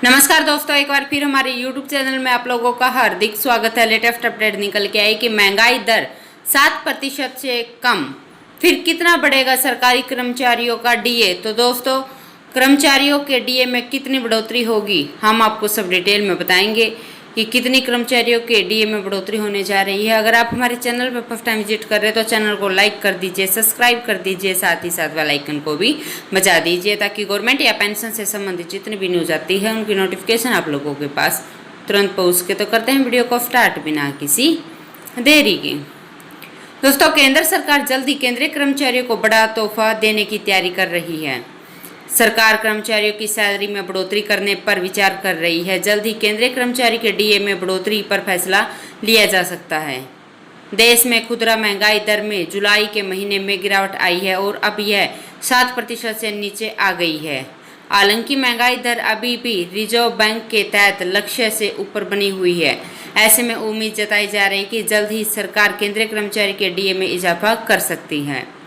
नमस्कार दोस्तों, एक बार फिर हमारे YouTube चैनल में आप लोगों का हार्दिक स्वागत है। लेटेस्ट अपडेट निकल के आई कि महंगाई दर 7% से कम, फिर कितना बढ़ेगा सरकारी कर्मचारियों का डीए। तो दोस्तों, कर्मचारियों के डीए में कितनी बढ़ोतरी होगी, हम आपको सब डिटेल में बताएंगे कि कितनी कर्मचारियों के डीए में बढ़ोतरी होने जा रही है। अगर आप हमारे चैनल पर फर्स्ट टाइम विजिट कर रहे हैं तो चैनल को लाइक कर दीजिए, सब्सक्राइब कर दीजिए, साथ ही साथ बेल आइकन को भी बजा दीजिए ताकि गवर्नमेंट या पेंशन से संबंधित जितनी भी न्यूज़ आती है उनकी नोटिफिकेशन आप लोगों के पास तुरंत पहुँच के। तो करते हैं वीडियो को स्टार्ट बिना किसी देरी के। दोस्तों, केंद्र सरकार जल्द ही केंद्रीय कर्मचारियों को बड़ा तोहफा देने की तैयारी कर रही है। सरकार कर्मचारियों की सैलरी में बढ़ोतरी करने पर विचार कर रही है। जल्द ही केंद्रीय कर्मचारी के डीए में बढ़ोतरी पर फैसला लिया जा सकता है। देश में खुदरा महंगाई दर में जुलाई के महीने में गिरावट आई है और अब यह 7% से नीचे आ गई है। हालांकि महंगाई दर अभी भी रिजर्व बैंक के तहत लक्ष्य से ऊपर बनी हुई है। ऐसे में उम्मीद जताई जा रही है कि जल्द ही सरकार केंद्रीय कर्मचारी के डीए में इजाफा कर सकती है।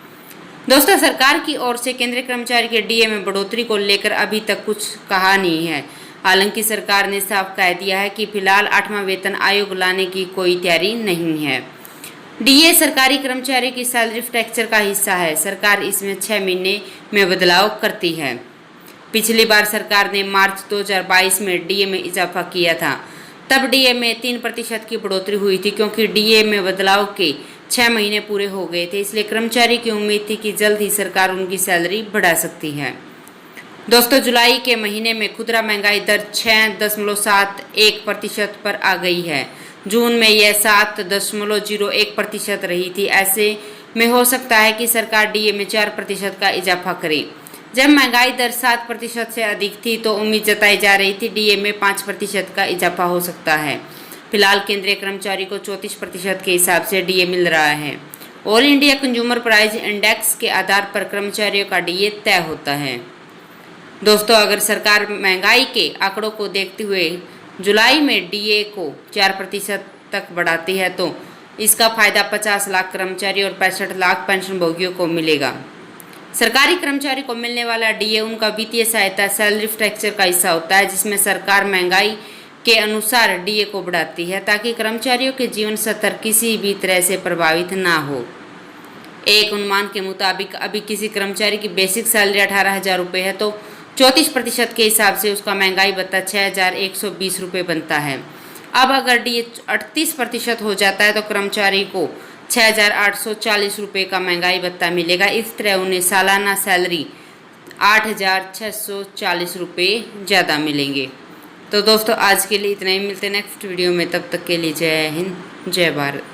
दोस्तों, सरकार की ओर से केंद्रीय कर्मचारी के डीए में बढ़ोतरी को लेकर अभी तक कुछ कहा नहीं है। हालांकि सरकार ने साफ कह दिया है कि फिलहाल 8वां वेतन आयोग लाने की कोई तैयारी नहीं है। डीए सरकारी कर्मचारी की सैलरी स्ट्रक्चर का हिस्सा है। सरकार इसमें 6 महीने में बदलाव करती है। पिछली बार सरकार ने मार्च 2022 में डीए में इजाफा किया था। तब डीए में 3% की बढ़ोतरी हुई थी, क्योंकि डीए में बदलाव के 6 महीने पूरे हो गए थे। इसलिए कर्मचारी की उम्मीद थी कि जल्द ही सरकार उनकी सैलरी बढ़ा सकती है। दोस्तों, जुलाई के महीने में खुदरा महंगाई दर 6.71% पर आ गई है। जून में यह 7.01% रही थी। ऐसे में हो सकता है कि सरकार डीए में 4% का इजाफा करे। जब महंगाई दर 7% से अधिक थी तो उम्मीद जताई जा रही थी डीए में 5% का इजाफा हो सकता है। फिलहाल केंद्रीय कर्मचारी को 34% के हिसाब से डीए मिल रहा है। All India consumer price index के आधार पर कर्मचारियों का डीए तय होता है। दोस्तों, अगर सरकार महंगाई के आंकड़ों को देखते हुए जुलाई में डीए को 4% तक बढ़ाती है तो इसका फायदा 50 लाख कर्मचारी और 65 लाख पेंशनभोगियों को मिलेगा। सरकारी कर्मचारी को मिलने वाला डीए उनका वित्तीय सहायता सैलरी स्ट्रक्चर का हिस्सा होता है, जिसमें सरकार महंगाई के अनुसार डीए को बढ़ाती है ताकि कर्मचारियों के जीवन स्तर किसी भी तरह से प्रभावित ना हो। एक अनुमान के मुताबिक अभी किसी कर्मचारी की बेसिक सैलरी 18,000 रुपये है तो 34% के हिसाब से उसका महंगाई भत्ता 6,120 रुपये बनता है। अब अगर डीए 38% हो जाता है तो कर्मचारी को 6,840 रुपये का महंगाई भत्ता मिलेगा। इस तरह उन्हें सालाना सैलरी 8,640 रुपये ज़्यादा मिलेंगे। तो दोस्तों, आज के लिए इतना ही। मिलते हैं नेक्स्ट वीडियो में, तब तक के लिए जय हिंद, जय भारत।